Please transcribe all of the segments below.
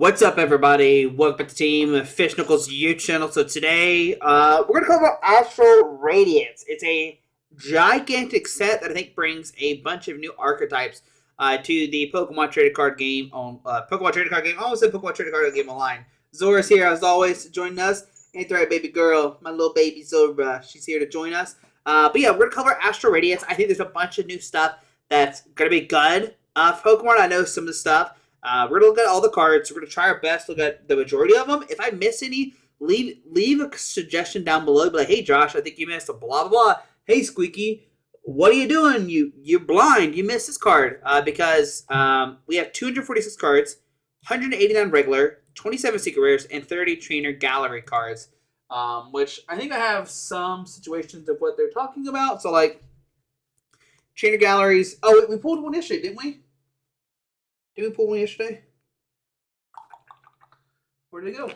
What's up, everybody? Welcome back to Team Fish Knuckles YouTube channel. So today, we're going to cover Astral Radiance. It's a gigantic set that I think brings a bunch of new archetypes to the Pokemon trading card game on Pokemon trading card game. I almost said Pokemon trading card game online. Zora's here as always, joining us. Ain't that right, baby girl? My little baby Zora. She's here to join us. But yeah, we're going to cover Astral Radiance. I think there's a bunch of new stuff that's going to be good for Pokemon. I know some of the stuff. We're going to look at all the cards. We're going to try our best to look at the majority of them. If I miss any, leave a suggestion down below. Be like, hey, Josh, I think you missed a blah, blah, blah. Hey, Squeaky, what are you doing? You're blind. You missed this card. Because we have 246 cards, 189 regular, 27 secret rares, and 30 trainer gallery cards. Which I think I have some situations of what they're talking about. So, like, trainer galleries. Oh, wait, we pulled one yesterday, didn't we? Did we pull one yesterday? Where did it go?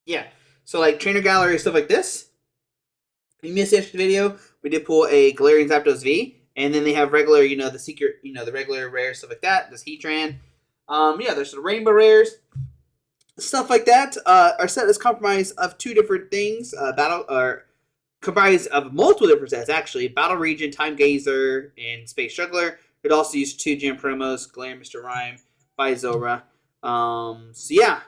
Yeah. So like trainer gallery stuff like this. If you missed yesterday's video, we did pull a Galarian Zapdos V. And then they have regular, the secret, the regular rare stuff like that. This Heatran. Yeah, there's the rainbow rares. Stuff like that. Our set is comprised of two different things. Comprised of multiple different sets, actually. Battle Region, Time Gazer, and Space Juggler. It also used two gym promos, Galarian Mr. Rhyme by Zora. So yeah,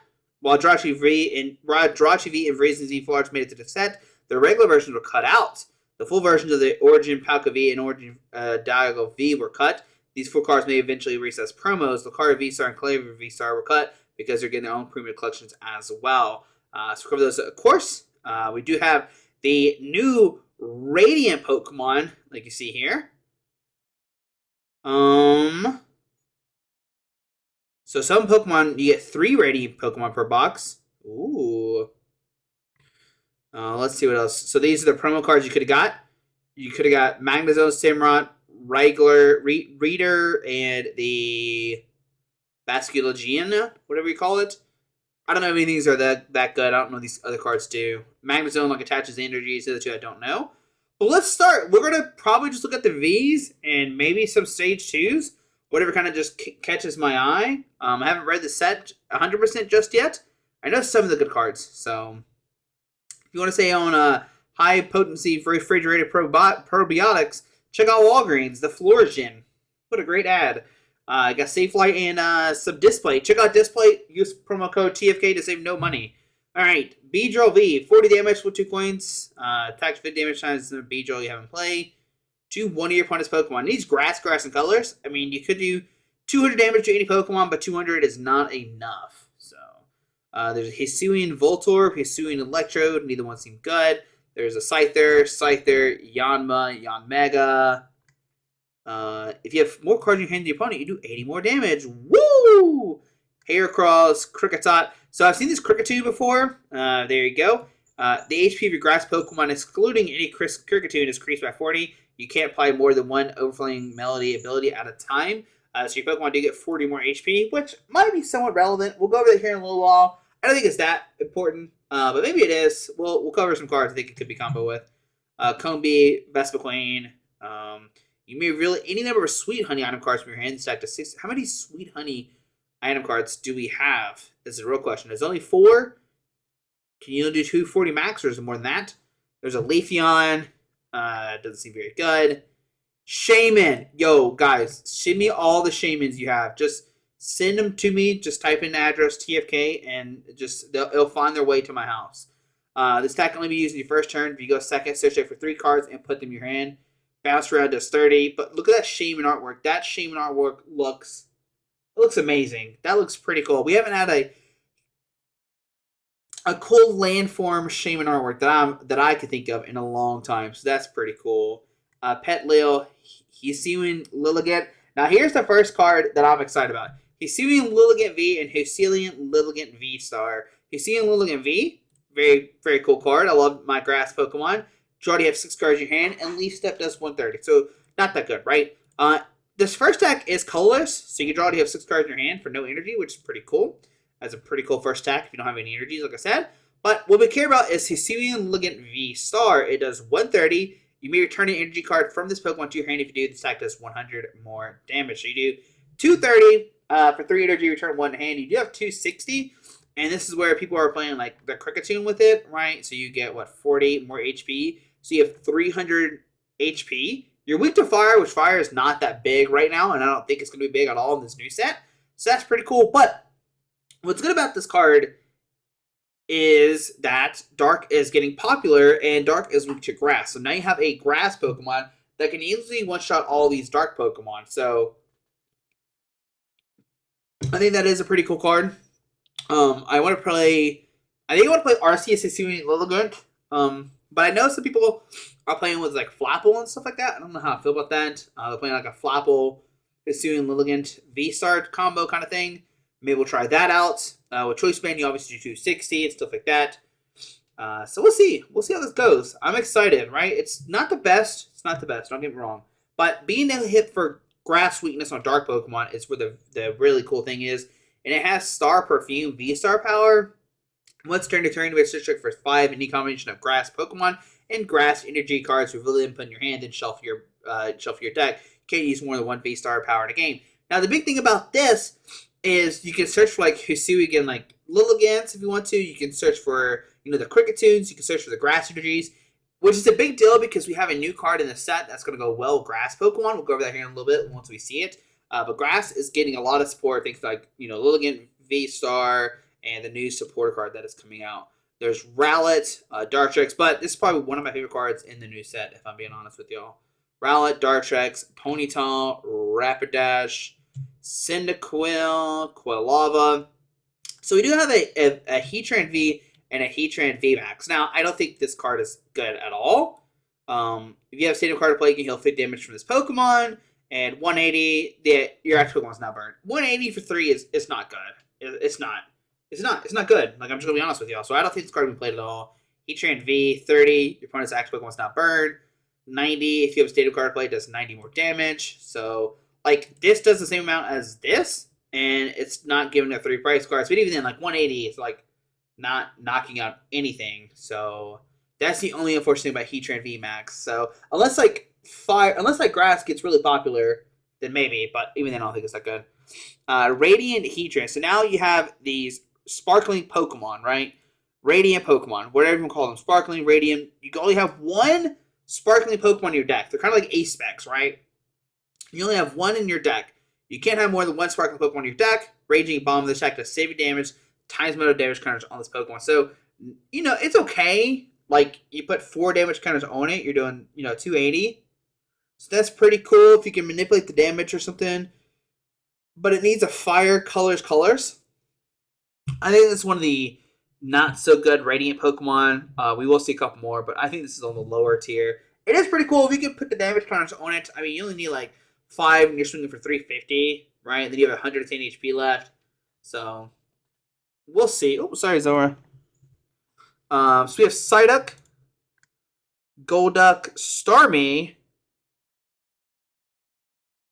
while Jirachi V and Vrazen Z Large made it to the set, the regular versions were cut out. The full versions of the Origin Palka V and Origin Dialgo V were cut. These four cards may eventually release as promos. Lucario V-Star and Claver V-Star were cut because they're getting their own premium collections as well. So cover those, of course. We do have the new Radiant Pokemon, like you see here. So some Pokemon, you get 3 Radiant Pokemon per box. Ooh. Let's see what else. So these are the promo cards you could have got. You could have got Magnezone, Samurott, Reader, and the Basculogiana, whatever you call it. I don't know if any of these are that good. I don't know what these other cards do. Magnezone like attaches energies. The other two I don't know. But let's start. We're going to probably just look at the Vs and maybe some Stage 2s. Whatever kind of just catches my eye. I haven't read the set 100% just yet. I know some of the good cards. So if you want to stay on high potency refrigerated probiotics, check out Walgreens, the Florigen. What a great ad. I got Safelite and some Display. Check out Display. Use promo code TFK to save no money. All right, Beedrill V, 40 damage with 2 coins. Attacks 50 damage times the Beedrill you have in play. 2 1-year opponent's Pokemon. It needs grass, and colors. I mean, you could do 200 damage to any Pokemon, but 200 is not enough. So, there's a Hisuian Voltorb, Hisuian Electrode. Neither one seem good. There's a Scyther, Yanma, Yanmega. If you have more cards in your hand than your opponent, you do 80 more damage. Woo! Heracross, Kricketot. So I've seen this Kricketune before. There you go. The HP of your grass Pokemon, excluding any Kricketune, is increased by 40. You can't apply more than one Overflowing Melody ability at a time. So your Pokemon do get 40 more HP, which might be somewhat relevant. We'll go over that here in a little while. I don't think it's that important, but maybe it is. We'll cover some cards I think it could be combo with. Combee, Vespiquen. You may really any number of Sweet Honey item cards from your hand stacked to 6. How many Sweet Honey item cards do we have? This is a real question. There's only 4. Can you do 240 max, or is it more than that? There's a Leafeon. Doesn't seem very good. Shaman. Yo, guys, send me all the Shamans you have. Just send them to me. Just type in the address TFK, and just they'll find their way to my house. This attack can only be used in your first turn. If you go second, search it for 3 cards and put them in your hand. Bounce around does 30. But look at that Shaman artwork. That Shaman artwork looks amazing. That looks pretty cool. We haven't had a cool landform Shaman artwork that I could think of in a long time. So that's pretty cool. Petlil, Hisuian Lilligant. Now here's the first card that I'm excited about. Hisuian Lilligant V and Hisuian Lilligant V-Star. Hisuian Lilligant V, very, very cool card. I love my grass Pokemon. You already have 6 cards in your hand, and Leaf Step does 130. So not that good, right? This first deck is colorless, so you can already have 6 cards in your hand for no energy, which is pretty cool. That's a pretty cool first attack if you don't have any energies, like I said. But what we care about is Hisuian Lilligant V-Star. It does 130. You may return an energy card from this Pokemon to your hand. If you do, this attack does 100 more damage. So you do 230 For 3 energy, return 1 hand. You do have 260, and this is where people are playing like the Cricketune with it, right? So you get what 48 more HP. So you have 300 HP. You're weak to fire, which fire is not that big right now, and I don't think it's going to be big at all in this new set. So that's pretty cool. But what's good about this card is that Dark is getting popular, and Dark is weak to Grass. So now you have a Grass Pokemon that can easily one-shot all these Dark Pokemon. So I think that is a pretty cool card. I want to play. I think I want to play Arceus Hisuian Lilligant. But I know some people are playing with like Flapple and stuff like that. I don't know how I feel about that. They're playing like a Flapple Hisuian Lilligant V-Star combo kind of thing. Maybe we'll try that out. With Choice Band, you obviously do 260 and stuff like that. So we'll see. We'll see how this goes. I'm excited, right? It's not the best. It's not the best. Don't get me wrong. But being able to hit for Grass weakness on Dark Pokemon is where the really cool thing is. And it has Star Perfume V-Star power. Once turn to turn, you search for 5 any combination of Grass Pokemon and Grass Energy cards with really input in your hand and shelf your deck. You can't use more than 1 V-Star power in a game. Now, the big thing about this is you can search for like Hisui again, like Lilligants if you want to. You can search for the Cricketune. You can search for the Grass Energies, which is a big deal because we have a new card in the set that's going to go well Grass Pokemon. We'll go over that here in a little bit once we see it. But Grass is getting a lot of support thanks to like Lilligant V-Star and the new supporter card that is coming out. There's Rowlet, Dartrix, but this is probably one of my favorite cards in the new set, if I'm being honest with y'all. Rowlet, Dartrix, Ponyta, Rapidash, Cyndaquil, Quilava. So we do have a Heatran V and a Heatran VMAX. Now, I don't think this card is good at all. If you have Stadium card to play, you can heal 50 damage from this Pokemon. And 180, your actual Pokemon's not burned. 180 for 3 is not good. It's not. It's not good. Like, I'm just going to be honest with y'all. So I don't think this card can be played at all. Heatran V, 30. Your opponent's actual Pokemon's not burned. 90, if you have a Stadium card to play, it does 90 more damage. So, like, this does the same amount as this. And it's not giving it 3 price cards. But even then, like, 180 is, like, not knocking out anything. So that's the only unfortunate thing about Heatran V Max. So unless like Grass gets really popular, then maybe. But even then, I don't think it's that good. Radiant Heatran. So now you have these sparkling Pokemon, right? Radiant Pokemon, whatever you call them, sparkling, radiant. You can only have 1 sparkling Pokemon in your deck. They're kind of like Ace-Specs, right? You only have 1 in your deck. You can't have more than 1 sparkling Pokemon in your deck. Raging Bomb, this attack does saving damage, times amount of damage counters on this Pokemon. So, it's okay. Like, you put 4 damage counters on it, you're doing, 280. So that's pretty cool if you can manipulate the damage or something. But it needs a fire colors. I think that's one of the not so good Radiant Pokemon. We will see a couple more, but I think this is on the lower tier. It is pretty cool if you can put the damage counters on it. I mean, you only need like 5 and you're swinging for 350, right? And then you have 110 HP left. So we'll see. Oh, sorry, Zora. So we have Psyduck, Golduck, Starmie.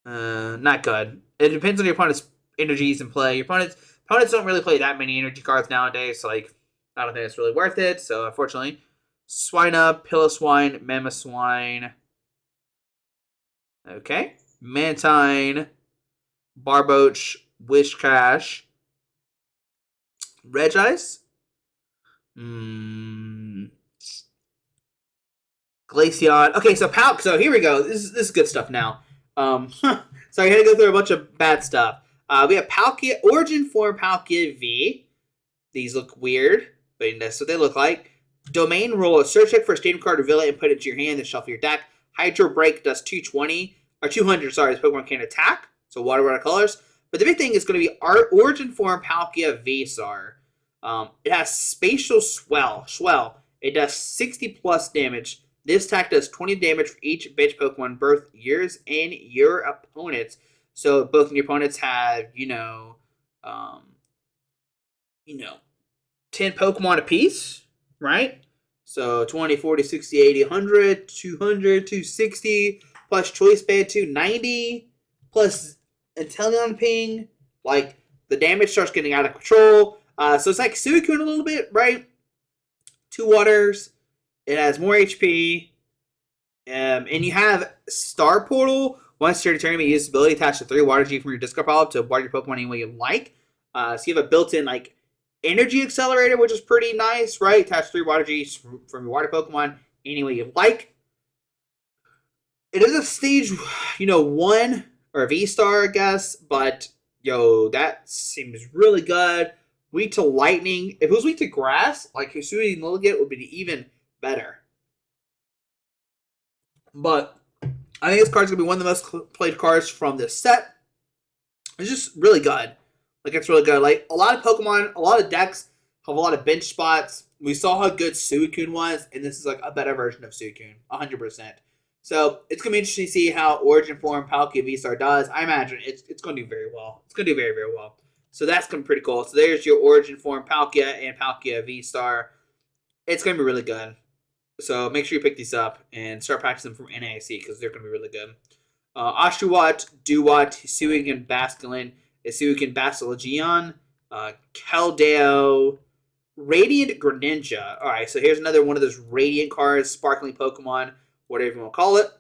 Not good. It depends on your opponent's energies in play. Your opponents don't really play that many energy cards nowadays, so like I don't think it's really worth it. So unfortunately, Swinub, Piloswine, Mamoswine. Okay, Mantine, Barboach, Wishcash, Regice, Glaceon. Okay, so here we go. This is good stuff now. So I had to go through a bunch of bad stuff. We have Palkia, Origin Form Palkia V. These look weird, but that's what they look like. Domain Roller. Search it for a Stadium card, reveal it, and put it to your hand and shuffle your deck. Hydro Break does 200, sorry, this Pokemon can't attack. So water colors. But the big thing is going to be Origin Form Palkia V-Star. It has Spatial Swell. It does 60 plus damage. This attack does 20 damage for each bench Pokemon birth yours and your opponent's. So both of your opponents have, 10 Pokemon apiece, right? So 20, 40, 60, 80, 100, 200, 260, plus Choice Band 290, plus Inteleon Ping. Like, the damage starts getting out of control. So it's like Suicune a little bit, right? 2 waters. It has more HP. And you have Star Portal, Once your turn, you may use this ability attached to 3 water G from your discard pile to water your Pokemon any way you like. So you have a built-in like energy accelerator, which is pretty nice, right? Attach 3 water Gs from your water Pokemon any way you like. It is a stage, 1 or a V-Star, I guess, but that seems really good. Weak to lightning. If it was weak to grass, like Hisui and Lilligant would be even better. But I think this card's gonna be one of the most played cards from this set. It's just really good. Like, it's really good. Like, a lot of Pokemon, a lot of decks have a lot of bench spots. We saw how good Suicune was, and this is like a better version of Suicune, 100%. So it's gonna be interesting to see how Origin Form Palkia V-Star does. I imagine it's gonna do very well. It's gonna do very, very well. So that's gonna be pretty cool. So there's your Origin Form Palkia and Palkia V-Star. It's gonna be really good. So make sure you pick these up and start practicing from NAIC because they're gonna be really good. Oshawott, Duwat, Hisuian Basculin, Hisuian Basilegion, Keldeo, Radiant Greninja. Alright, so here's another one of those Radiant cards, Sparkling Pokemon, whatever you want to call it.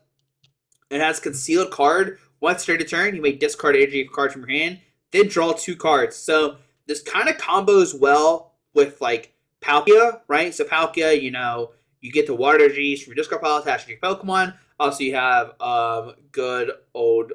It has Concealed Card. Once during the turn, you may discard energy card from your hand, then draw 2 cards. So this kind of combos well with like Palkia, right? So Palkia, you get the water Gs from your discard pile attached to your Pokemon. Also, you have good old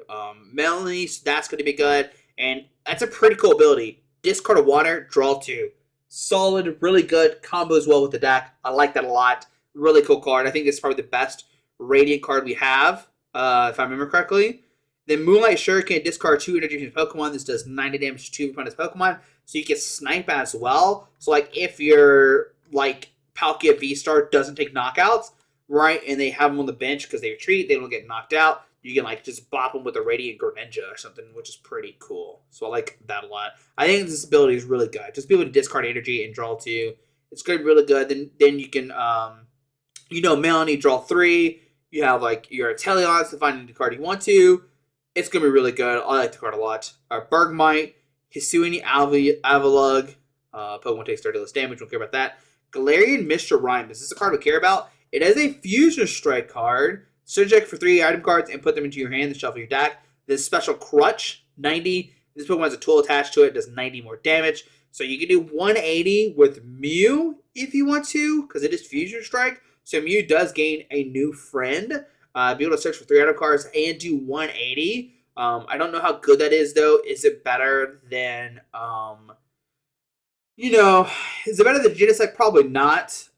Melanie, so that's going to be good. And that's a pretty cool ability. Discard a water, draw 2. Solid, really good, combos well with the deck. I like that a lot. Really cool card. I think this is probably the best Radiant card we have, if I remember correctly. Then Moonlight Shuriken, discard 2 energy from your Pokemon. This does 90 damage to 2 opponent's Pokemon. So you can snipe as well. So like if your like Palkia V-Star doesn't take knockouts, right, and they have them on the bench because they retreat, they don't get knocked out, you can like just bop them with a Radiant Greninja or something, which is pretty cool. So I like that a lot. I think this ability is really good. Just be able to discard energy and draw 2. It's going to be really good. Then you can, Melanie, draw 3. You have like your Inteleons to find any card you want to. It's going to be really good. I like the card a lot. Bergmite, Hisuian Avalugg. Pokemon takes 30 less damage. Don't care about that. Galarian Mr. Rhyme. Is this a card we care about? It has a Fusion Strike card. Subject for 3 item cards and put them into your hand and shuffle your deck. This special Crutch, 90. This Pokemon has a tool attached to it. It does 90 more damage. So you can do 180 with Mew if you want to, because it is Fusion Strike. So Mew does gain a new friend. Be able to search for 3 item cards and do 180. I don't know how good that is, though. Is it better than, is it better than Genesect? Probably not.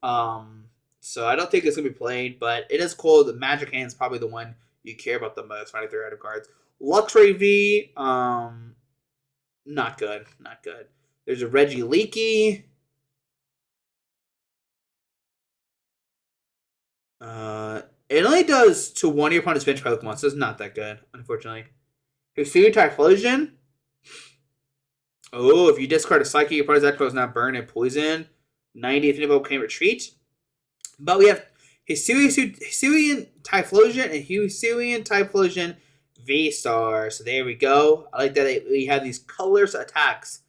So I don't think it's going to be played, but it is cool. The Magic Hand is probably the one you care about the most, finding 3 item cards. Luxray V, not good. Not good. There's a Regieleki. It only does to one of your opponent's bench Pokemon, so it's not that good, unfortunately. Hisuian Typhlosion. Oh, if you discard a Psychic, your opponent's deck is not burn and poison. 90 if any can retreat. But we have Hisuian Typhlosion and Hisuian Typhlosion V-Star. So there we go. I like that we have these colorless attacks,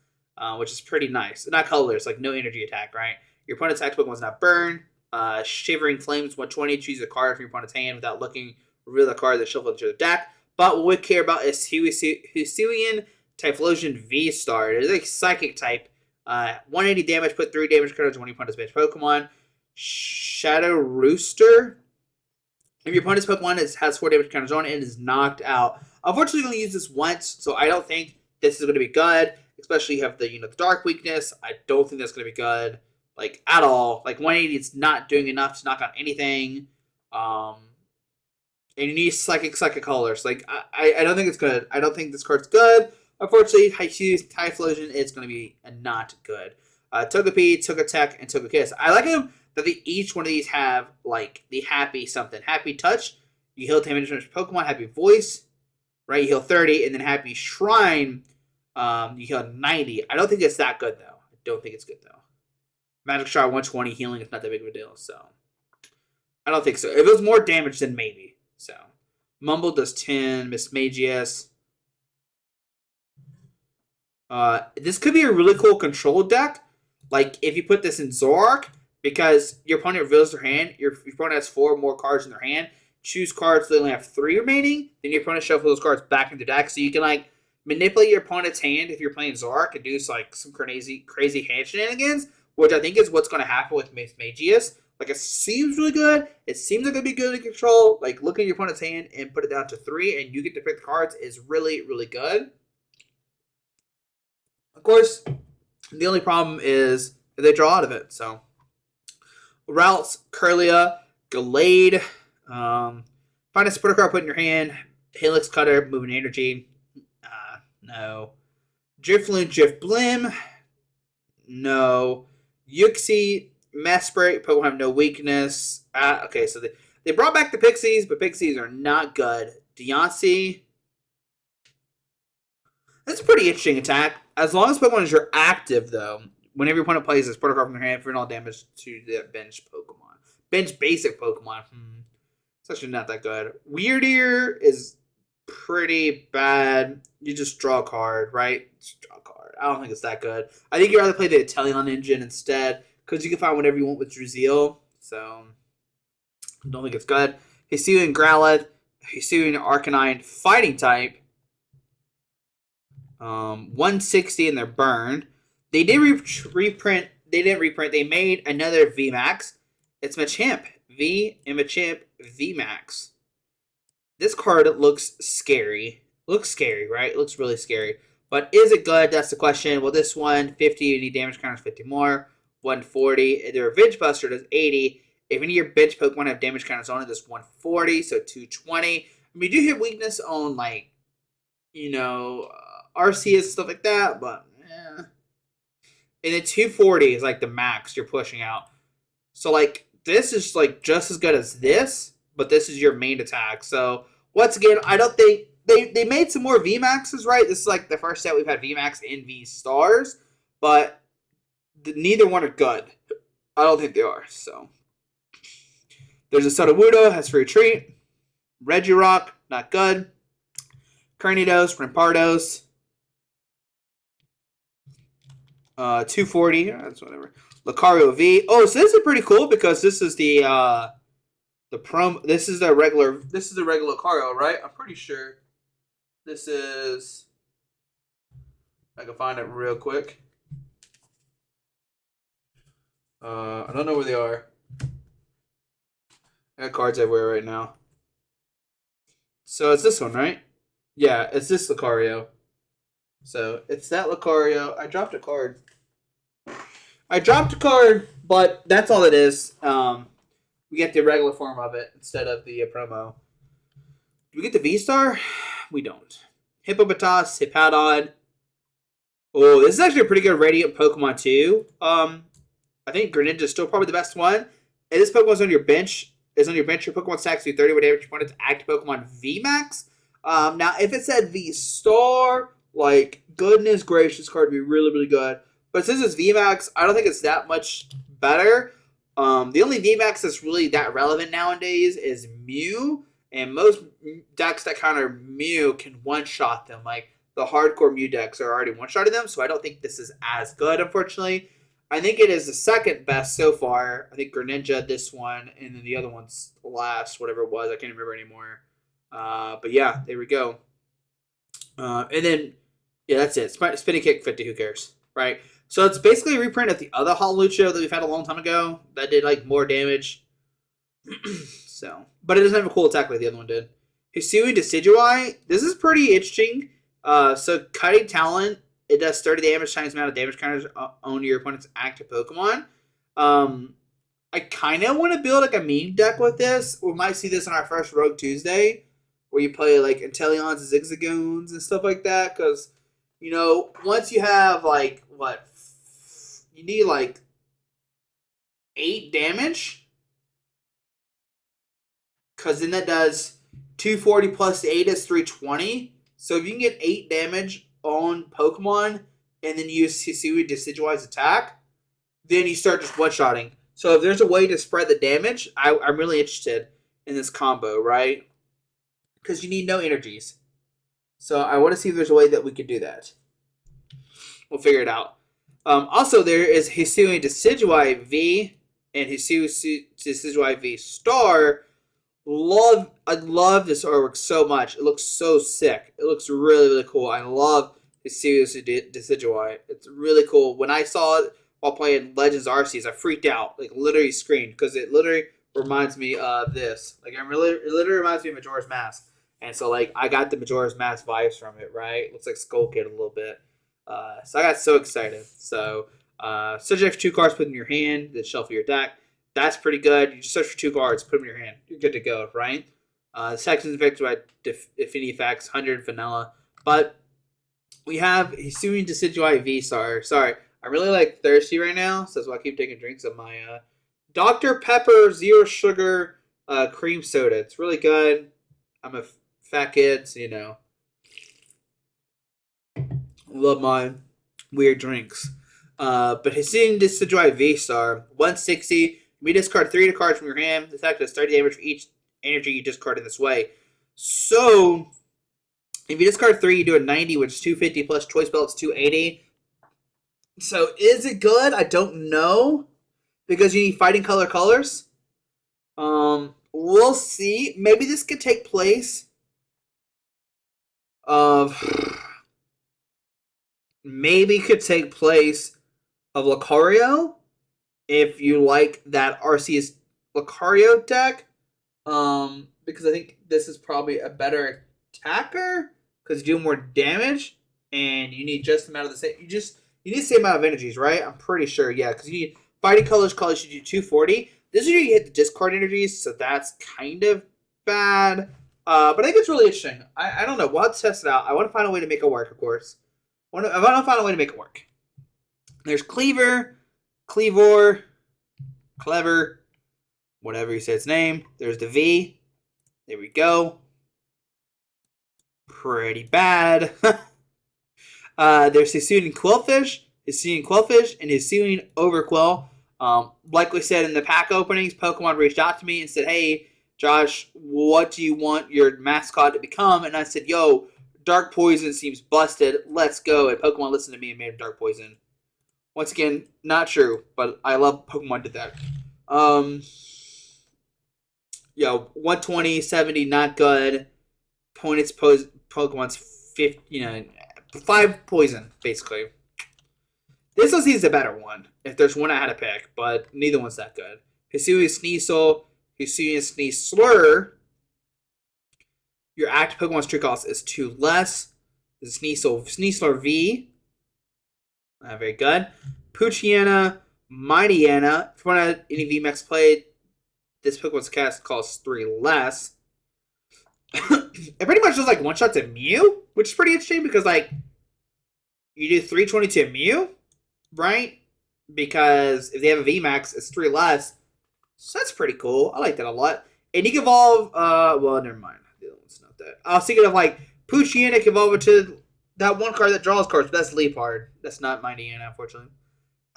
which is pretty nice. Not colorless, like no energy attack, right? Your opponent's attack Pokemon is not burn. Shivering Flames 120. Choose a card from your opponent's hand without looking. Reveal the card that shuffled into the deck. But what we care about is Hisuian Typhlosion V-Star. It is a Psychic type. 180 damage. Put 3 damage cards on your opponent's bench Pokemon. Shadow Rooster. If your opponent's Pokemon has 4 damage counters on it and is knocked out. Unfortunately, you're going to use this once, so I don't think this is going to be good. Especially you have the the dark weakness. I don't think that's going to be good. Like, at all. Like, 180 is not doing enough to knock out anything. And you need Psychic colors. Like, I don't think it's good. I don't think this card's good. Unfortunately, Typhlosion is going to be not good. Togepi, Togetic, and Togekiss. I like them that each one of these have, like, the Happy something. Happy Touch. You heal damage from Pokemon. Happy Voice. Right? You heal 30. And then Happy Shrine. You heal 90. I don't think it's that good, though. I don't think it's good, though. Magic Shot 120 healing is not that big of a deal, so I don't think so. If it was more damage, then maybe. So Mumble does 10, Mismagius. This could be a really cool control deck. Like if you put this in Zoroark, because your opponent reveals their hand, your opponent has 4 more cards in their hand. choose cards so they only have 3 remaining, then your opponent shuffle those cards back into the deck. So you can like manipulate your opponent's hand if you're playing Zark and do like some crazy hand shenanigans, which I think is what's going to happen with Magius. Like, it seems really good. It seems like it'd be good to control. Like, look at your opponent's hand and put it down to 3, and you get to pick the cards is really, really good. Of course, the only problem is that they draw out of it. So, Routes, Curlia, Gallade. Find a supporter card, put in your hand. Helix Cutter, moving energy. No. Drifloon, Drifblim. No. Yuxi, Mesprit, Pokemon have no weakness. Okay, so they brought back the Pixies, but Pixies are not good. Deontay. That's a pretty interesting attack. As long as Pokemon are active, though, whenever your opponent plays this, put a card from their hand for all damage to the bench Pokemon. Bench basic Pokemon. It's actually not that good. Weirdier is pretty bad. You just draw a card, right? Just draw a card. I don't think it's that good. I think you'd rather play the Italian engine instead, because you can find whatever you want with Drizzile. So, I don't think it's good. Hisuian Growlithe. Hisuian Arcanine Fighting type. 160 in their burn. They did reprint. They didn't reprint. They made another VMAX. It's Machamp. V and Machamp VMAX. This card looks scary. Looks scary, right? It looks really scary. But is it good? That's the question. Well, this one, 50, any damage counters 50 more. 140. The Revenge Buster does 80. If any of your bench Pokemon have damage counters on it, that's 140, so 220. I mean, you do hit weakness on, like, you know, Arceus, stuff like that, but, And then 240 is, like, the max you're pushing out. So, like, this is, like, just as good as this, but this is your main attack. So, once again, I don't think... They made some more VMAXs, right? This is, like, the first set we've had VMAX and V-Stars, but neither one are good. I don't think they are, so... There's a Sudowoodo, has free retreat. Regirock, not good. Carnidos, Rampardos. 240, that's whatever. Lucario V. Oh, so this is pretty cool because this is the regular Lucario, right? I'm pretty sure this is. I can find it real quick. I don't know where they are. I got cards everywhere right now. So it's this one, right? Yeah, it's this Lucario. So it's that Lucario. I dropped a card. But that's all it is. We get the regular form of it instead of the promo. Do we get the V-Star? We don't. Hippopotas, Hippowdon. Oh, this is actually a pretty good Radiant Pokemon too. I think Greninja is still probably the best one. And this Pokemon's on your bench. Your Pokemon stacks do 30 with damage you want it to active Pokemon VMAX. Now, if it said V-Star, like, goodness gracious, card would be really, really good. But since it's VMAX, I don't think it's that much better. The only VMAX that's really that relevant nowadays is Mew. And most decks that counter Mew can one-shot them. Like, the hardcore Mew decks are already one-shotting them, so I don't think this is as good, unfortunately. I think it is the second best so far. I think Greninja, this one, and then the other one's last, whatever it was. I can't remember anymore. But yeah, there we go. And then, yeah, that's it. Spinning Kick 50, who cares, right? So it's basically a reprint of the other Holucho that we've had a long time ago that did, like, more damage. So, but it doesn't have a cool attack like the other one did. Hisui Decidueye, this is pretty interesting. So Cutting Talent, it does 30 damage times the amount of damage counters on your opponent's active Pokemon. I kind of want to build like a meme deck with this. We might see this on our first Rogue Tuesday, where you play like Inteleons, Zigzagoons, and stuff like that. Because, you know, once you have like, you need like 8 damage. Because then that does 240 plus 8 is 320. So if you can get 8 damage on Pokemon and then use Hisui Decidueye's attack, then you start just one-shotting. So if there's a way to spread the damage, I'm really interested in this combo, right? Because you need no energies. So I want to see if there's a way that we could do that. We'll figure it out. Also, there is Hisui Decidueye V and Hisui Decidueye V Star. I love this artwork so much. It looks so sick. It looks really, really cool. I love his Serious Decidueye. It's really cool. When I saw it while playing Legends Arceus, I freaked out. Like, literally screamed. Because it literally reminds me of this. Like, it literally reminds me of Majora's Mask. And so, like, I got the Majora's Mask vibes from it, right? Looks like Skull Kid a little bit. So I got so excited. So, subject for 2 cards, put in your hand, then shuffle your deck. That's pretty good. You just search for 2 cards, put them in your hand. You're good to go, right? Sections affected by affinity effects, 100 vanilla. But we have Hisuian Decidueye V-Star. Sorry, I'm really like thirsty right now, so that's why I keep taking drinks of my Dr. Pepper Zero Sugar cream soda. It's really good. I'm a fat kid, so you know. Love my weird drinks. But Hisuian Decidueye V-Star, 160. You discard 3 cards from your hand. This act does 30 damage for each energy you discard in this way. So, if you discard 3, you do a 90, which is 250 plus choice belts 280. So, is it good? I don't know. Because you need fighting colors. We'll see. Maybe this could take place of... Maybe could take place of Lucario. If you like that Arceus Lucario deck. Because I think this is probably a better attacker. Because you do more damage. And you need just the amount of the same. You need the same amount of energies, right? I'm pretty sure, yeah. Because you need fighting colors should do 240. This is where you hit the discard energies, so that's kind of bad. But I think it's really interesting. I don't know. We'll have to test it out. I want to find a way to make it work, of course. I want to find a way to make it work. There's Cleaver, Cleavor, Clever, whatever you say its name. There's the V. There we go. Pretty bad. There's Hisuian Quillfish, and Hisuian Overquill. Like we said in the pack openings, Pokemon reached out to me and said, hey, Josh, what do you want your mascot to become? And I said, yo, Dark Poison seems busted. Let's go. And Pokemon listened to me and made him Dark Poison. Once again, not true, but I love Pokemon did that. 120, 70, not good. Points Pokemon's 50, 5 poison, basically. This was the better one, if there's one I had to pick, but neither one's that good. Hisuian Sneasel, Hisuian Sneasler. Your active Pokemon's true cost is 2 less. The Sneasler V. Very good. Poochyena, Mightyena. If you want any VMAX played, this Pokemon's cast costs 3 less. It pretty much does like one shot to Mew, which is pretty interesting because like you do 320 to Mew, right? Because if they have a VMAX, it's 3 less. So that's pretty cool. I like that a lot. And you can evolve. Well, never mind. The other one's not that. I was thinking of like Poochyena can evolve into that one card that draws cards, but that's Leopard. That's not Mightyena, unfortunately.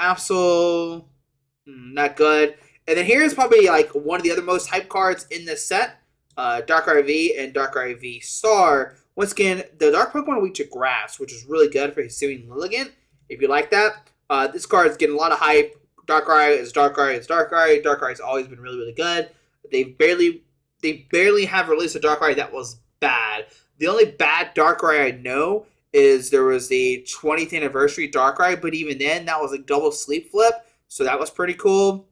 Absol, not good. And then here's probably like one of the other most hype cards in this set. Darkrai V and Darkrai V Star. Once again, the Dark Pokemon are weak to Grass, which is really good for Hisuian Lilligant. If you like that, this card is getting a lot of hype. Darkrai is Darkrai is Darkrai. Darkrai has always been really, really good. They barely have released a Darkrai that was bad. The only bad Darkrai I know is there was the 20th anniversary Darkrai, but even then, that was a double sleep flip, so that was pretty cool.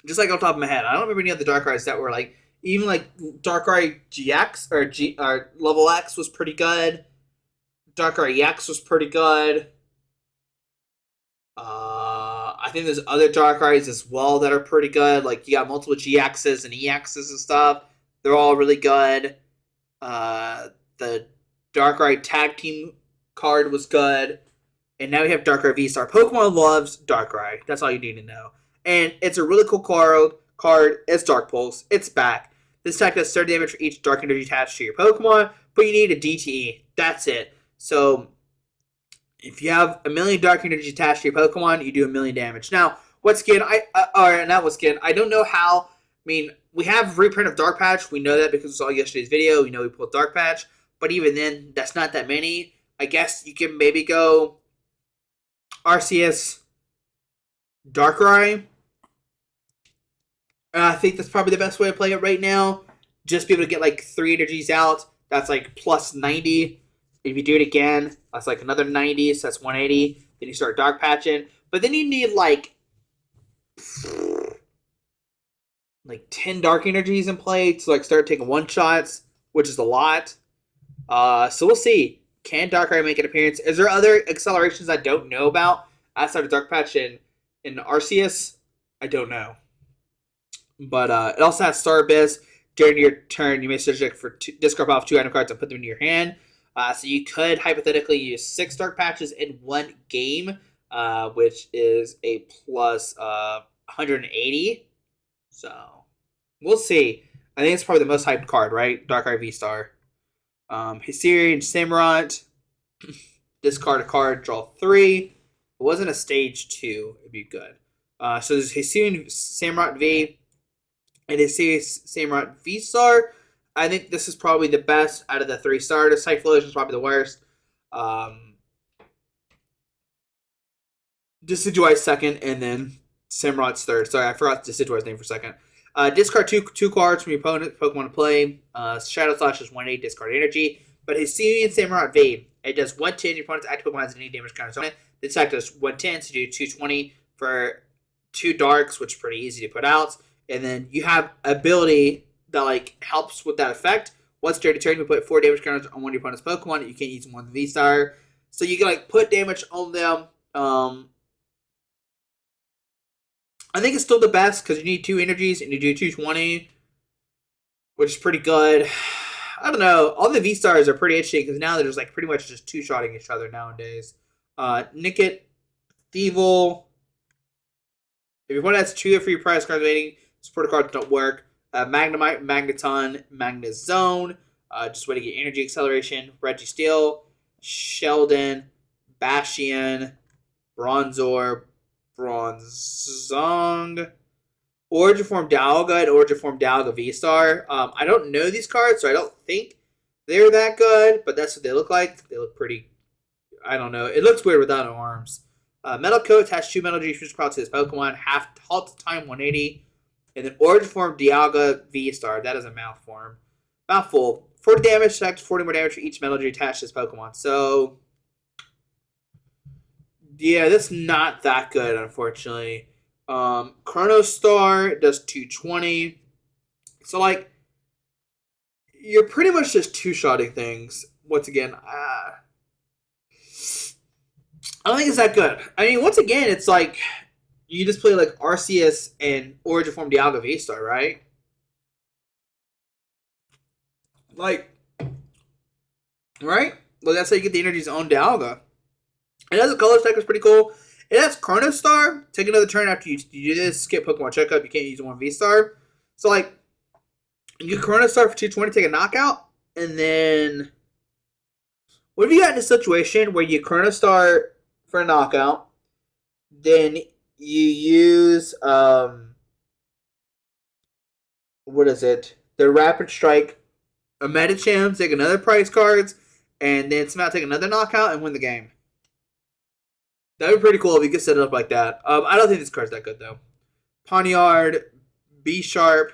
Just like off the top of my head, I don't remember any other Darkrai's that were like, even like Darkrai GX or Level X was pretty good. Darkrai EX was pretty good. I think there's other Darkrai's as well that are pretty good. Like you got multiple GXs and EXs and stuff. They're all really good. The Darkrai Tag Team card was good. And now we have Darkrai V-Star. Pokemon loves Darkrai. That's all you need to know. And it's a really cool card. It's Dark Pulse. It's back. This attack does 30 damage for each Dark Energy attached to your Pokemon, but you need a DTE. That's it. So, if you have a million Dark Energy attached to your Pokemon, you do a million damage. Now, what skin? I don't know how. I mean, we have reprint of Dark Patch. We know that because we saw yesterday's video. We know we pulled Dark Patch. But even then, that's not that many. I guess you can maybe go Arceus Darkrai. I think that's probably the best way to play it right now. just be able to get like 3 energies out. That's like plus 90. If you do it again, that's like another 90, so that's 180. Then you start dark patching. But then you need like 10 dark energies in play to like start taking one shots, which is a lot. So we'll see. Can Darkrai make an appearance? Is there other accelerations I don't know about outside of Dark Patch in Arceus? I don't know. But it also has Star Abyss. During your turn, you may search for discard off 2 item cards and put them in your hand. So you could hypothetically use 6 Dark Patches in one game, which is a plus 180. So we'll see. I think it's probably the most hyped card, right? Darkrai V-Star. Hisuian Samurott. Discard a card, draw 3. If it wasn't a stage 2, it'd be good. So there's Hisuian Samurott V and Hisuian Samurott V-Star. I think this is probably the best out of the 3 starters. Typhlosion is probably the worst. Decidueye second, and then Samurott's third. Sorry, I forgot Decidueye's name for a second. Discard two cards from your opponent Pokemon to play. Shadow Slash is 1-8, discard energy. But Hisuian Samurott V, it does 110. Your opponent's active Pokemon has any damage counter on it. This attack does 110, so you do 220 for 2 darks, which is pretty easy to put out. And then you have ability that like helps with that effect. Once during the turn, you put 4 damage counters on one of your opponent's Pokemon. You can't use more than V-Star. So you can like put damage on them. I think it's still the best because you need 2 energies and you do 220, which is pretty good. I don't know. All the V-Stars are pretty interesting because now they're just like pretty much just 2-shotting each other nowadays. Nickit, Thievul. If your opponent has 2 free prize cards waiting, support cards don't work. Magnemite, Magneton, Magnezone. Just way to get energy acceleration. Registeel, Sheldon, Bastion, Bronzor, Bronzong, Origin Form Dialga, and Origin Form Dialga V-Star. I don't know these cards, so I don't think they're that good, but that's what they look like. They look pretty, I don't know. It looks weird without arms. Metal Coat attached 2 Metal Juice Crowd to this Pokemon. Half halt time 180. And then Origin Form Dialga V-Star. That is a mouthful. 40 damage, subtracts 40 more damage for each Metal Juice attached to this Pokemon. So yeah, that's not that good, unfortunately. Chrono Star does 220. So, like, you're pretty much just 2-shotting things. Once again, I don't think it's that good. I mean, once again, it's like you just play like Arceus and Origin Form Dialga V-Star, right? Like, right? Well, that's how you get the energies on Dialga. It has a color stack that's pretty cool. It has Chrono Star. Take another turn after you do this. Skip Pokemon Checkup. You can't use one V-Star. So, like, you get Chrono Star for 220, take a knockout. And then, what if you got in a situation where you Chrono Star for a knockout, then you use, what is it? The Rapid Strike, a Medicham, take another prize cards, and then somehow take another knockout and win the game. That would be pretty cool if you could set it up like that. I don't think this card's that good, though. Poniard, B-Sharp,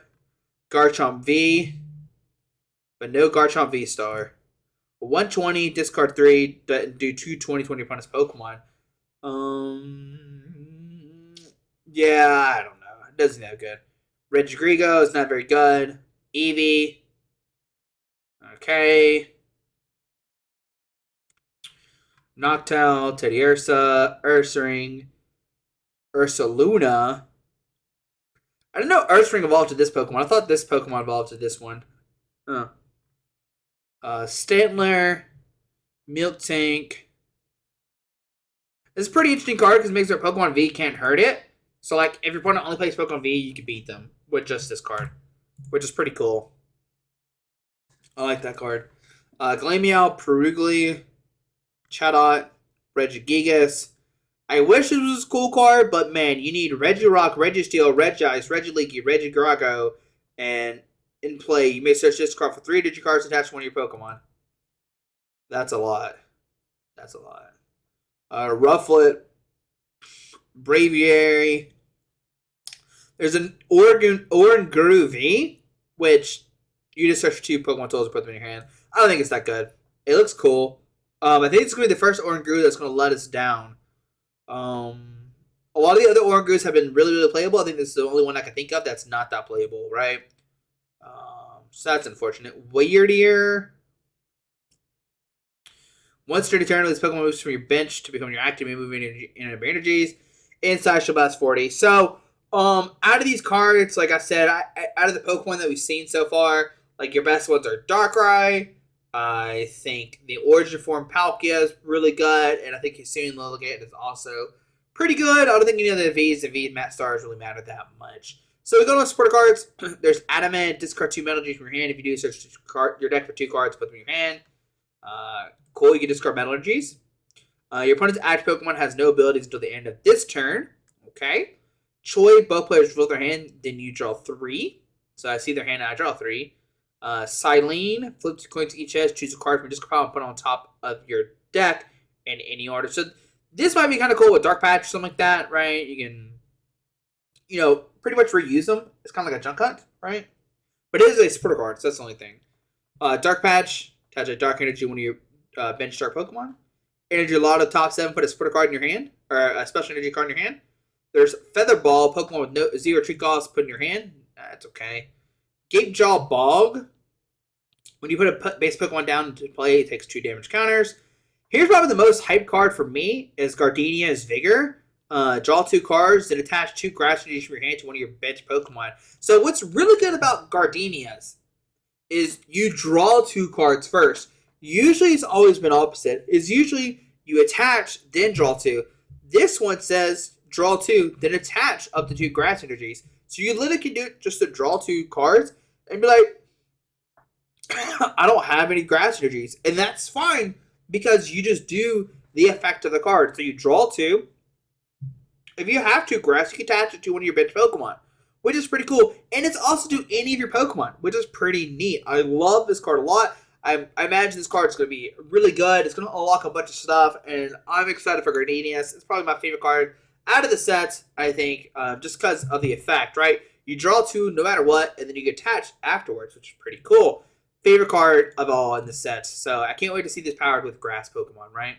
Garchomp V, but no Garchomp V-Star. 120, discard 3, do 220 when your opponent's Pokemon. Yeah, I don't know. It doesn't seem that good. Regigrigo is not very good. Eevee. Okay. Noctowl, Teddiursa, Ursaring, Ursaluna. I didn't know Ursaring evolved to this Pokemon. I thought this Pokemon evolved to this one. Huh. Stantler, Miltank. It's a pretty interesting card because it makes their Pokemon V can't hurt it. So, like, if your opponent only plays Pokemon V, you can beat them with just this card, which is pretty cool. I like that card. Glameow, Perugly, Chatot, Regigigas. I wish this was a cool card, but man, you need Regirock, Registeel, Regice, Regileaky, Regigrago, and in play, you may search this card for 3 Digicards attached to one of your Pokemon. That's a lot. That's a lot. Rufflet, Braviary. There's an Oranguru V, which You just search for 2 Pokemon tools and put them in your hand. I don't think it's that good. It looks cool. I think it's going to be the first Oranguru that's going to let us down. A lot of the other Orangus have been really, really playable. I think this is the only one I can think of that's not that playable, right? So that's unfortunate. Weirdier. Once during the turn, this Pokemon moves from your bench to become your active moving energies. Inside shall blast 40. So, out of these cards, like I said, out of the Pokemon that we've seen so far, like your best ones are Darkrai. I think the Origin Form Palkia is really good, and I think Hisuian Lilligant is also pretty good. I don't think any of the V's and V and Matt Stars really matter that much. So we go to supporter cards. There's Adamant. Discard 2 Metal Energies from your hand. If you do, search your deck for 2 cards, put them in your hand. Cool, you can discard Metal Energies. Your opponent's active Pokemon has no abilities until the end of this turn. Okay. Choi, both players reveal their hand, then you draw 3. So I see their hand and I draw 3. Silene, flip 2 coins to each edge, choose a card from discard pile and put it on top of your deck in any order. So this might be kind of cool with Dark Patch or something like that, right? You can, pretty much reuse them. It's kind of like a junk hunt, right? But it is a supporter card, so that's the only thing. Dark Patch, attach a Dark Energy one of your bench start Pokemon. Energy Lotto top 7, put a supporter card in your hand, or a special energy card in your hand. There's Feather Ball, Pokemon with 0 treat cost, put in your hand. That's okay. Gapejaw Bog. When you put a base Pokemon down into play, it takes 2 damage counters. Here's probably the most hyped card for me is Gardenia's Vigor. Draw 2 cards, then attach 2 grass energies from your hand to one of your bench Pokemon. So what's really good about Gardenia's is you draw 2 cards first. Usually it's always been opposite. Is usually you attach, then draw 2. This one says draw 2, then attach up to 2 grass energies. So you literally can do it just to draw 2 cards and be like, I don't have any grass energies. And that's fine because you just do the effect of the card. So you draw 2. If you have 2 grass, you can attach it to one of your bench Pokemon, which is pretty cool. And it's also to any of your Pokemon, which is pretty neat. I love this card a lot. I imagine this card is going to be really good. It's going to unlock a bunch of stuff, and I'm excited for Gardenias. It's probably my favorite card out of the sets, I think, just because of the effect, right? You draw 2 no matter what, and then you get attached afterwards, which is pretty cool. Favorite card of all in the sets. So I can't wait to see this powered with grass Pokemon, right?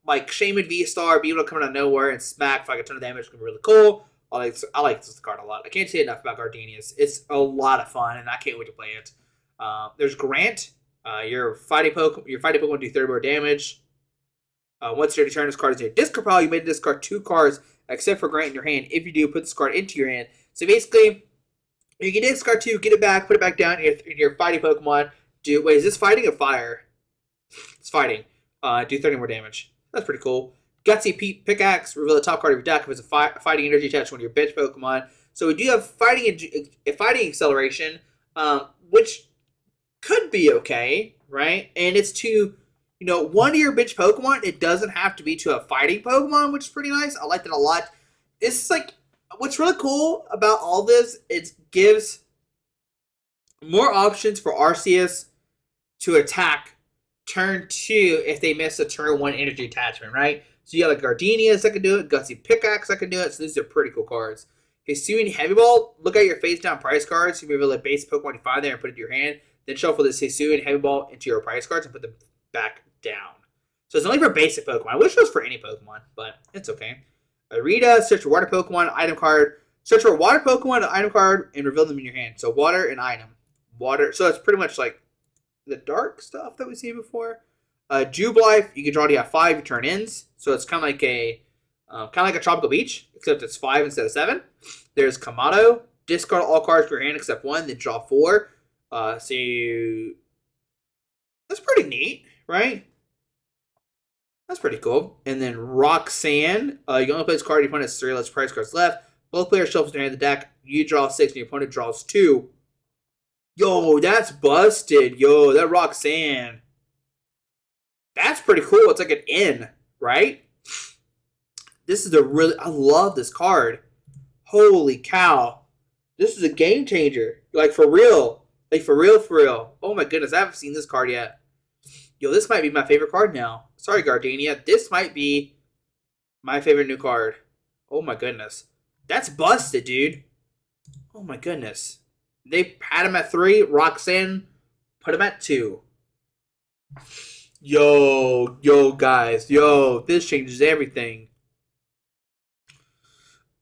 Like Shaman V-Star, being able to come out of nowhere and smack for like a ton of damage is going to be really cool. I like this card a lot. I can't say enough about Gardenias. It's a lot of fun, and I can't wait to play it. There's Grant. Your fighting Pokemon do 30 more damage. Once your turn, this card is in your discard pile. You may discard 2 cards except for Grant in your hand. If you do, put this card into your hand. So basically, you can discard 2, get it back, put it back down in your fighting Pokemon. Wait, is this fighting or fire? It's fighting. Do 30 more damage. That's pretty cool. Gutsy Pickaxe, reveal the top card of your deck if it's a fighting energy attached to one of your bench Pokemon. So we do have fighting acceleration, which could be okay, right? And it's to, one of your bench Pokemon. It doesn't have to be to a fighting Pokemon, which is pretty nice. I like that a lot. It's like, what's really cool about all this, it gives more options for Arceus to attack turn 2 if they miss a turn 1 energy attachment, right? So you got like Gardenias that can do it, Gutsy Pickaxe that can do it. So these are pretty cool cards. Hisuian Heavy Ball, look at your face down price cards. You reveal a base Pokemon you find there and put it in your hand. Then shuffle this Hisuian Heavy Ball into your price cards and put them back down. So it's only for basic Pokemon. I wish it was for any Pokemon, but it's okay. Arita, search for water Pokemon, item card. Search for a water Pokemon, an item card, and reveal them in your hand. So water and item. Water. So it's pretty much like the dark stuff that we've seen before. Jubilife, you can draw to 5 your turn ends. So it's kind of like a Tropical Beach, except it's 5 instead of 7. There's Kamado. Discard all cards from your hand except 1, then draw 4. That's pretty neat, right? That's pretty cool. And then Roxanne, you can only play this card if your opponent has 3 less price cards left. Both players shuffle their hand in the deck. You draw 6 and your opponent draws 2. Yo, that's busted. Yo, that Roxanne. That's pretty cool. It's like an N, right? This is I love this card. Holy cow. This is a game changer. Like for real. Like for real. Oh my goodness, I haven't seen this card yet. Yo, this might be my favorite card now. Sorry, Gardenia. This might be my favorite new card. Oh my goodness. That's busted, dude. Oh my goodness. They had him at 3. Roxanne put him at 2. Yo, guys. Yo, this changes everything.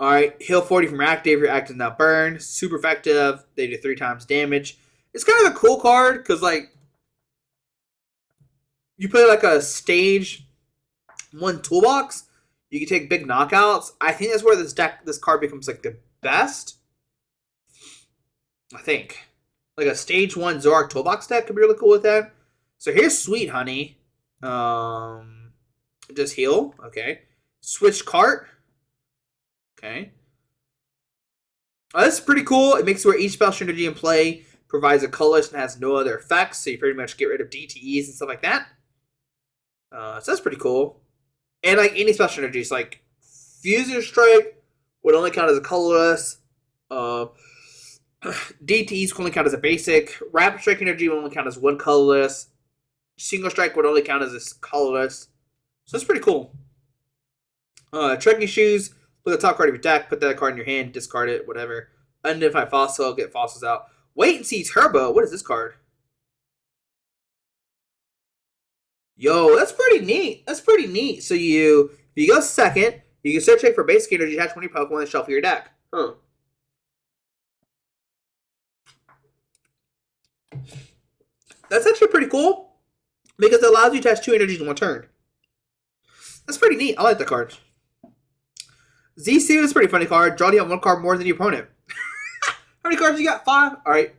Alright, heal 40 from active. Your active now burn. Super effective. They do 3 times damage. It's kind of a cool card because, like, you play like a stage 1 toolbox. You can take big knockouts. I think that's where this card becomes like the best. I think. Like a stage 1 Zorak toolbox deck could be really cool with that. So here's Sweet Honey. Just heal. Okay. Switch cart. Okay. This is pretty cool. It makes it where each spell synergy in play provides a colorless and has no other effects. So you pretty much get rid of DTEs and stuff like that. So that's pretty cool. And like any spell synergies, like Fusion Strike would only count as a colorless. DTEs can only count as a basic. Rapid Strike Energy would only count as 1 colorless. Single Strike would only count as a colorless. So that's pretty cool. Trekking Shoes. Look at the top card of your deck. Put that card in your hand. Discard it. Whatever. Unidentified Fossil. Get fossils out. Wait and See Turbo. What is this card? Yo, that's pretty neat. That's pretty neat. So if you go second, you can search for basic energy, attach 20 Pokemon, and shuffle your deck. Huh. That's actually pretty cool because it allows you to attach 2 energies in 1 turn. That's pretty neat. I like that card. Zissou is a pretty funny card. Draw down 1 card more than your opponent. How many cards you got? 5? Alright.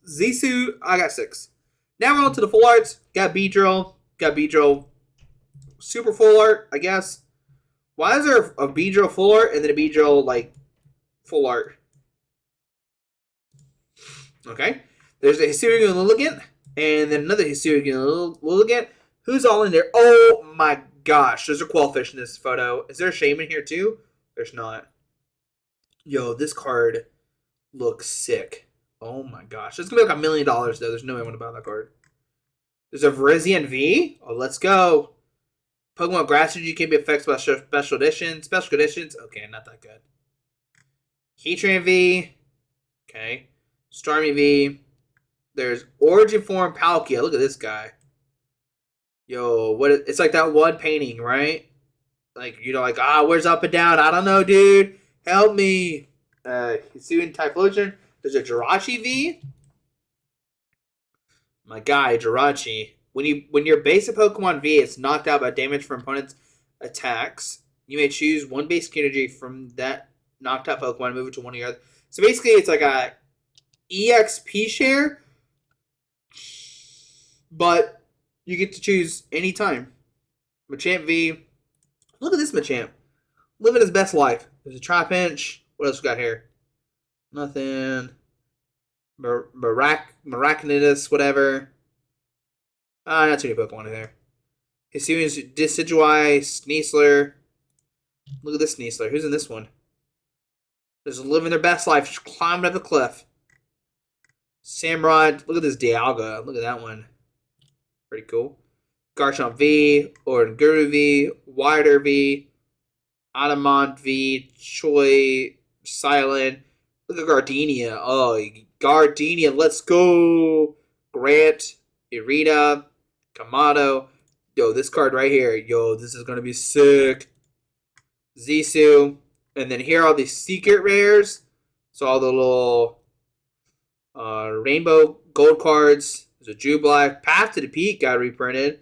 Zissou, I got 6. Now we're on to the full arts. Got Beedrill. Got Beedrill super full art, I guess. Why is there a Beedrill full art and then a Beedrill, like, full art? Okay. There's a Hisuian Lilligant, and then another Hisuian Lilligant. Who's all in there? Oh my gosh. There's a Quillfish in this photo. Is there a Shaman here too? There's not. Yo, this card looks sick. Oh my gosh. It's going to be like $1 million, though. There's no way I want to buy that card. There's a Virizion V. Oh, let's go. Pokemon Grass Energy can be affected by special editions. Special conditions. Okay, not that good. Heatran V. Okay. Starmie V. There's Origin Form Palkia. Look at this guy. Yo, it's like that one painting, right? Like, like, where's up and down? I don't know, dude. Help me. Hisuian Typhlosion. There's a Jirachi V. My guy, Jirachi. When your basic Pokemon V is knocked out by damage from opponent's attacks, you may choose 1 basic energy from that knocked out Pokemon and move it to one of your other. So basically, it's like a EXP share, but you get to choose any time. Machamp V. Look at this Machamp. Living his best life. There's a Trapinch. What else we got here? Nothing. Maracnidus, whatever. Not too many Pokemon in there. Hisuian's Decidueye, Sneasler. Look at this Sneasler. Who's in this one? Just living their best life, just climbing up the cliff. Samurott. Look at this Dialga. Look at that one. Pretty cool. Garchomp V, Oranguru V, Wider V, Adamant V, Choi, Silent. Look at Gardenia. Oh, Gardenia, let's go. Grant, Irida, Kamado. Yo, this card right here. Yo, this is going to be sick. Zissou. And then here are all these secret rares. So all the little rainbow gold cards. There's a Jubilee. Path to the Peak got reprinted.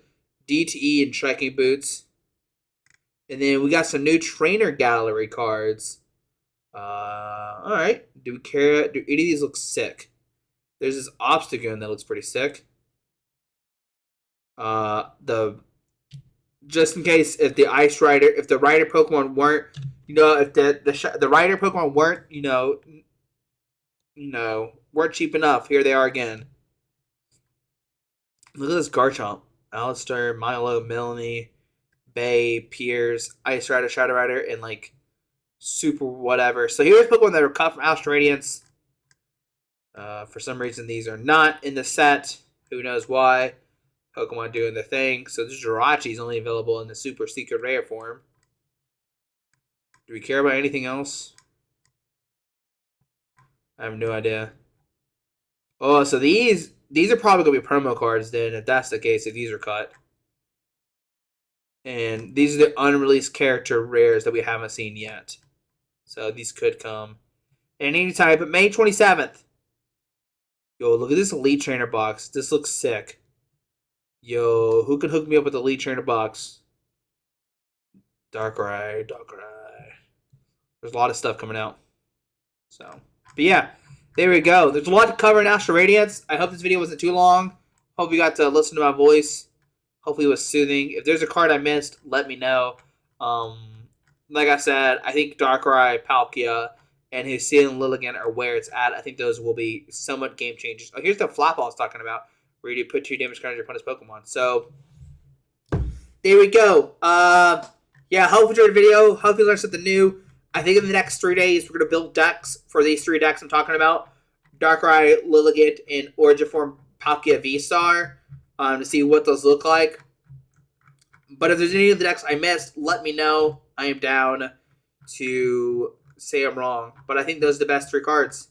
DTE and Trekking Boots. And then we got some new Trainer Gallery cards. Alright. Do we care? Do any of these look sick? There's this Obstagoon that looks pretty sick. Just in case if the Ice Rider, if the Rider Pokemon weren't, if the Rider Pokemon weren't, weren't cheap enough, here they are again. Look at this Garchomp. Alistair, Milo, Melanie, Bay, Piers, Ice Rider, Shadow Rider, and like Super whatever. So here's Pokemon that are cut from Astral Radiance. For some reason, these are not in the set. Who knows why? Pokemon doing their thing. So this Jirachi is only available in the Super Secret Rare form. Do we care about anything else? I have no idea. Oh, so these are probably gonna be promo cards then, if that's the case, if these are cut. And these are the unreleased character rares that we haven't seen yet. So these could come at any time, but May 27th. Yo, look at this Elite Trainer box. This looks sick. Yo, who can hook me up with the Elite Trainer box? Darkrai. There's a lot of stuff coming out. So, but yeah, there we go. There's a lot to cover in Astral Radiance. I hope this video wasn't too long. Hope you got to listen to my voice. Hopefully it was soothing. If there's a card I missed, let me know. Like I said, I think Darkrai, Palkia, and his Ceiling Lilligant are where it's at. I think those will be somewhat game changers. Oh, here's the flap I was talking about, where you put 2 damage cards on your opponent's Pokemon. So, there we go. Yeah, hope you enjoyed the video. Hope you learned something new. I think in the next 3 days, we're going to build decks for these 3 decks I'm talking about. Darkrai, Lilligant, and Origin Form Palkia V-Star. To see what those look like. But if there's any of the decks I missed, let me know. I am down to say I'm wrong. But I think those are the best 3 cards.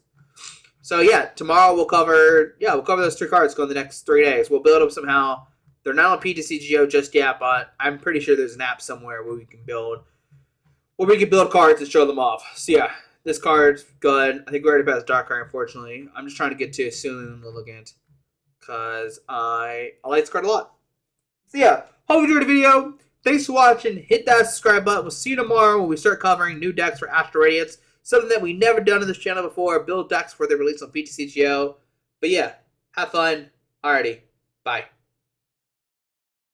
So yeah, tomorrow we'll cover those 3 cards going the next 3 days. We'll build them somehow. They're not on PTCGO just yet, but I'm pretty sure there's an app somewhere where we can build cards and show them off. So yeah, this card's good. I think we already passed Darkrai, unfortunately. I'm just trying to get to Ceiling Lilligant, because I like this card a lot. So yeah, hope you enjoyed the video. Thanks for watching. Hit that subscribe button. We'll see you tomorrow when we start covering new decks for Astral Radiance. Something that we never done on this channel before. Build decks before they're released on PTCGO. But yeah, have fun. Alrighty, bye.